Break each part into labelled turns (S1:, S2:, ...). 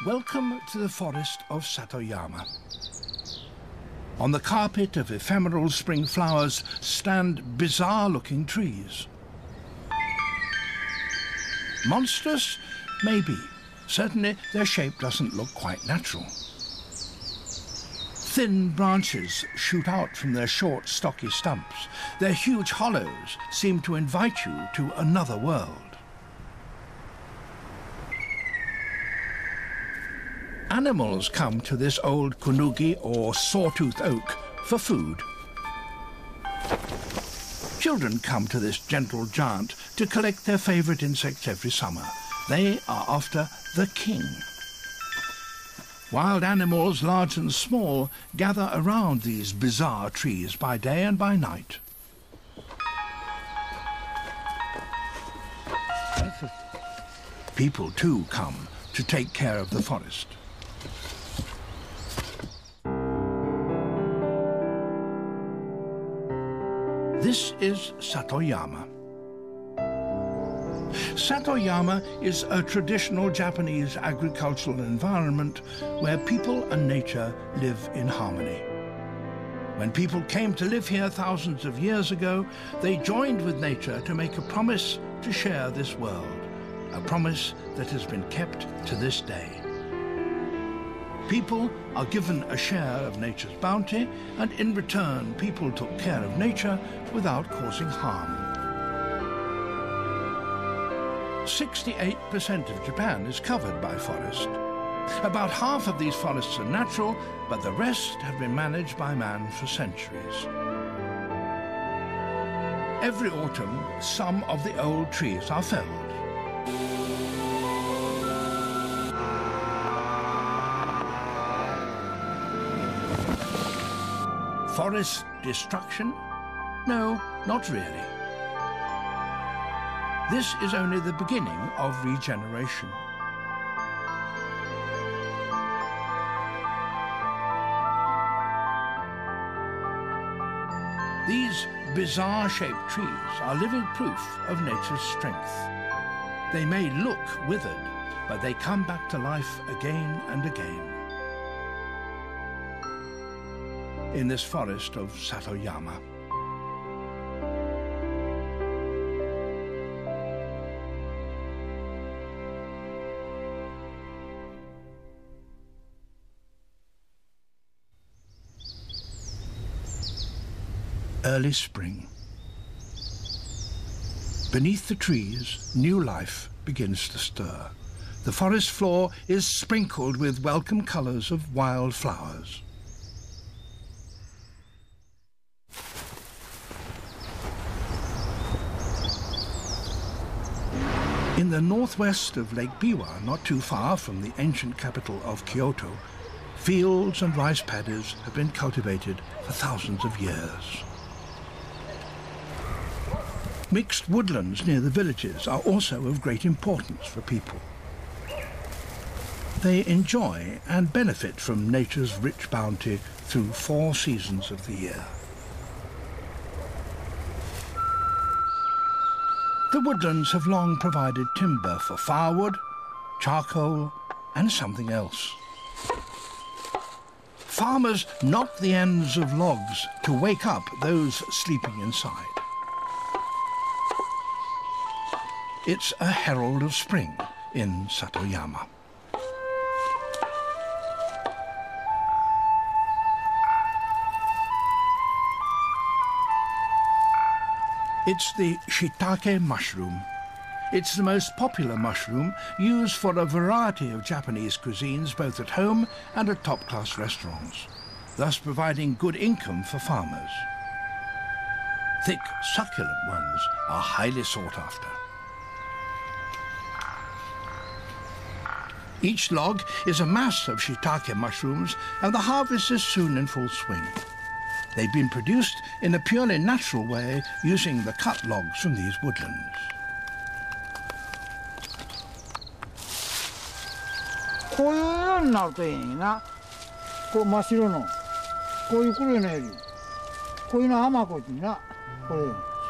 S1: Welcome to the forest of Satoyama. On the carpet of ephemeral spring flowers stand bizarre-looking trees. Monstrous? Maybe. Certainly their shape doesn't look quite natural. Thin branches shoot out from their short, stocky stumps. Their huge hollows seem to invite you to another world. Animals come to this old kunugi or sawtooth oak for food. Children come to this gentle giant to collect their favourite insects every summer. They are after the king. Wild animals, large and small, gather around these bizarre trees by day and by night. People too come to take care of the forest. This is Satoyama. Satoyama is a traditional Japanese agricultural environment where people and nature live in harmony. When people came to live here thousands of years ago, they joined with nature to make a promise to share this world, a promise that has been kept to this day. People are given a share of nature's bounty, and in return, people took care of nature without causing harm. 68% of Japan is covered by forest. About half of these forests are natural, but the rest have been managed by man for centuries. Every autumn, some of the old trees are felled. Forest destruction? No, not really. This is only the beginning of regeneration. These bizarre-shaped trees are living proof of nature's strength. They may look withered, but they come back to life again and again. In this forest of Satoyama. Early spring. Beneath the trees, new life begins to stir. The forest floor is sprinkled with welcome colours of wild flowers. In the northwest of Lake Biwa, not too far from the ancient capital of Kyoto, fields and rice paddies have been cultivated for thousands of years. Mixed woodlands near the villages are also of great importance for people. They enjoy and benefit from nature's rich bounty through 4 seasons of the year. The woodlands have long provided timber for firewood, charcoal, and something else. Farmers knock the ends of logs to wake up those sleeping inside. It's a herald of spring in Satoyama. It's the shiitake mushroom. It's the most popular mushroom used for a variety of Japanese cuisines, both at home and at top-class restaurants, thus providing good income for farmers. Thick, succulent ones are highly sought after. Each log is a mass of shiitake mushrooms, and the harvest is soon in full swing. They've been produced in a purely natural way using the cut logs from these woodlands.
S2: こういう色になるといいな。こう真っ白の、こういう黒いのより、こういうの甘くてな。こ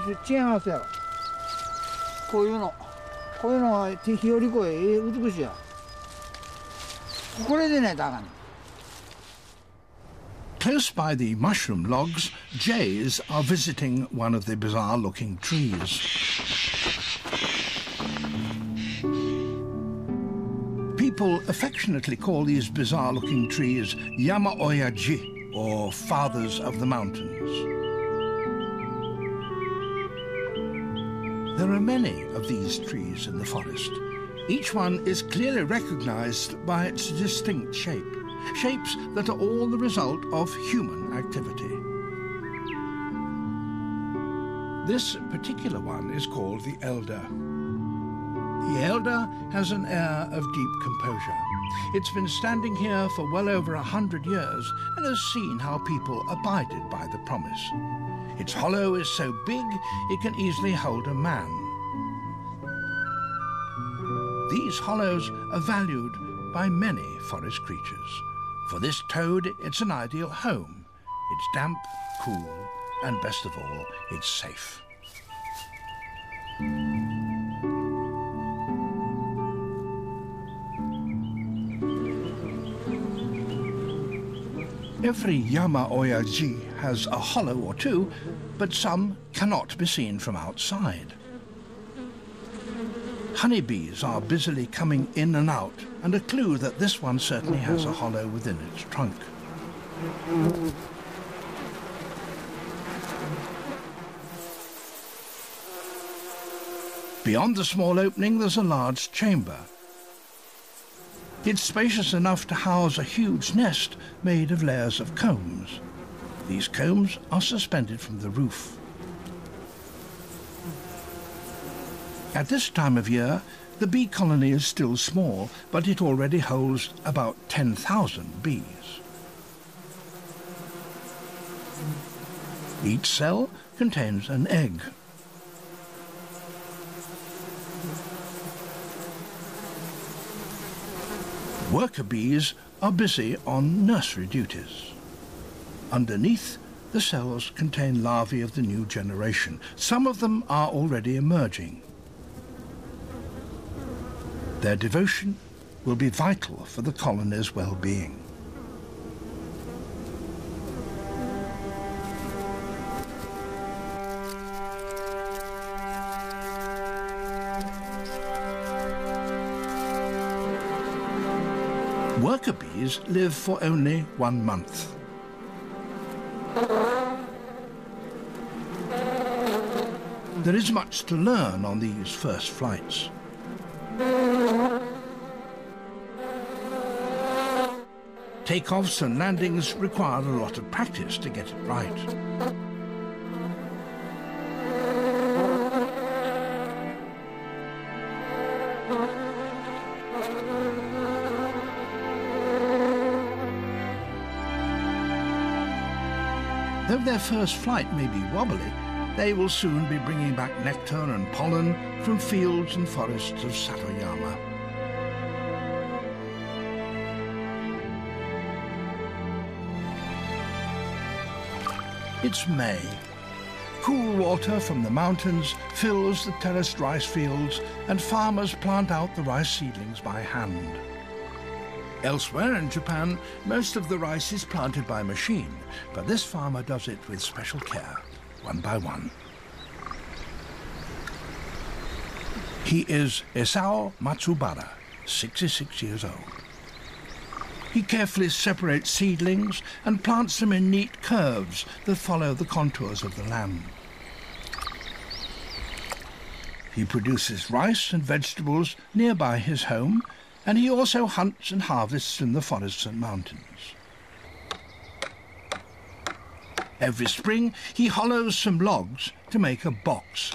S2: れ違いますやろ。こういうのは日和越え美しいや。これでねだから。
S1: Close by the mushroom logs, jays are visiting one of the bizarre-looking trees. People affectionately call these bizarre-looking trees Yama Oyaji, or Fathers of the Mountains. There are many of these trees in the forest. Each one is clearly recognized by its distinct shape, shapes that are all the result of human activity. This particular one is called the elder. The elder has an air of deep composure. It's been standing here for well over 100 years and has seen how people abided by the promise. Its hollow is so big it can easily hold a man. These hollows are valued by many forest creatures. For this toad, it's an ideal home. It's damp, cool, and best of all, it's safe. Every Yama Oyaji has a hollow or two, but some cannot be seen from outside. Honeybees are busily coming in and out, and a clue that this one certainly has a hollow within its trunk. Beyond the small opening, there's a large chamber. It's spacious enough to house a huge nest made of layers of combs. These combs are suspended from the roof. At this time of year, the bee colony is still small, but it already holds about 10,000 bees. Each cell contains an egg. Worker bees are busy on nursery duties. Underneath, the cells contain larvae of the new generation. Some of them are already emerging. Their devotion will be vital for the colony's well-being. Worker bees live for only 1 month. There is much to learn on these first flights. Takeoffs and landings require a lot of practice to get it right. Though their first flight may be wobbly, they will soon be bringing back nectar and pollen from fields and forests of Satoyama. It's May. Cool water from the mountains fills the terraced rice fields, and farmers plant out the rice seedlings by hand. Elsewhere in Japan, most of the rice is planted by machine, but this farmer does it with special care, one by one. He is Esao Matsubara, 66 years old. He carefully separates seedlings and plants them in neat curves that follow the contours of the land. He produces rice and vegetables nearby his home, and he also hunts and harvests in the forests and mountains. Every spring, he hollows some logs to make a box.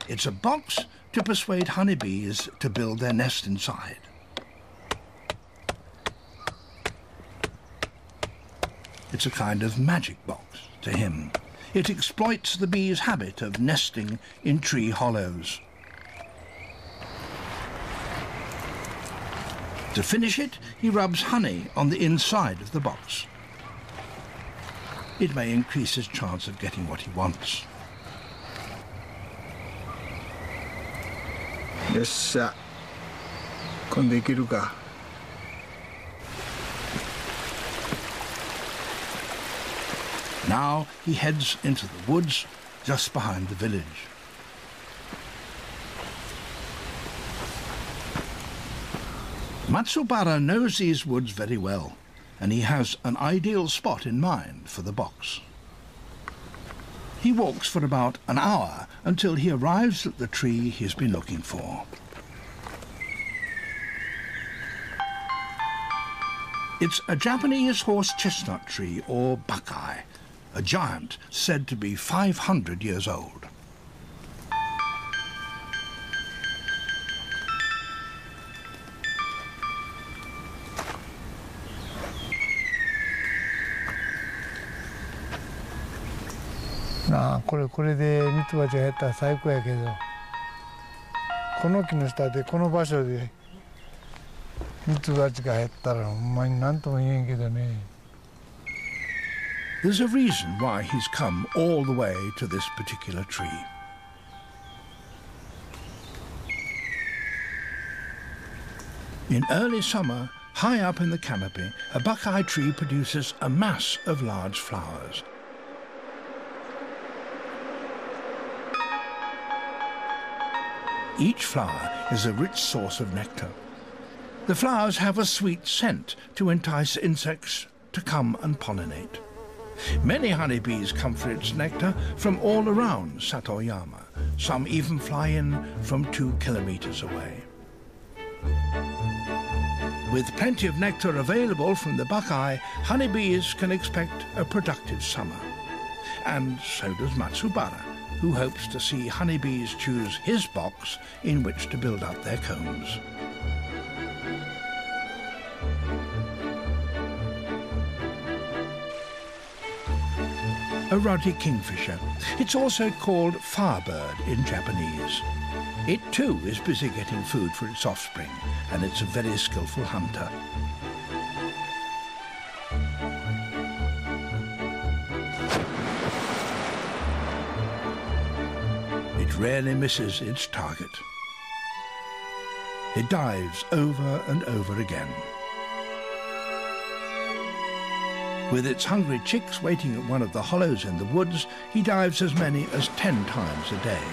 S1: It's a box to persuade honeybees to build their nest inside. It's a kind of magic box to him. It exploits the bee's habit of nesting in tree hollows. To finish it, he rubs honey on the inside of the box. It may increase his chance of getting what he wants.
S2: よっしゃ、今度いけるか。
S1: Now he heads into the woods just behind the village. Matsubara knows these woods very well, and he has an ideal spot in mind for the box. He walks for about an hour until he arrives at the tree he's been looking for. It's a Japanese horse chestnut tree, or buckeye, a giant said to be 500 years old.
S2: Na, これでミツバチが減ったら最高やけど、この木の下でこの場所でミツバチが減ったらほんまに何とも言えんけどね。
S1: There's a reason why he's come all the way to this particular tree. In early summer, high up in the canopy, a buckeye tree produces a mass of large flowers. Each flower is a rich source of nectar. The flowers have a sweet scent to entice insects to come and pollinate. Many honeybees come for its nectar from all around Satoyama. Some even fly in from 2 kilometers away. With plenty of nectar available from the buckeye, honeybees can expect a productive summer. And so does Matsubara, who hopes to see honeybees choose his box in which to build up their combs. A ruddy kingfisher. It's also called firebird in Japanese. It too is busy getting food for its offspring, and it's a very skillful hunter. It rarely misses its target. It dives over and over again. With its hungry chicks waiting at one of the hollows in the woods, he dives as many as 10 times a day.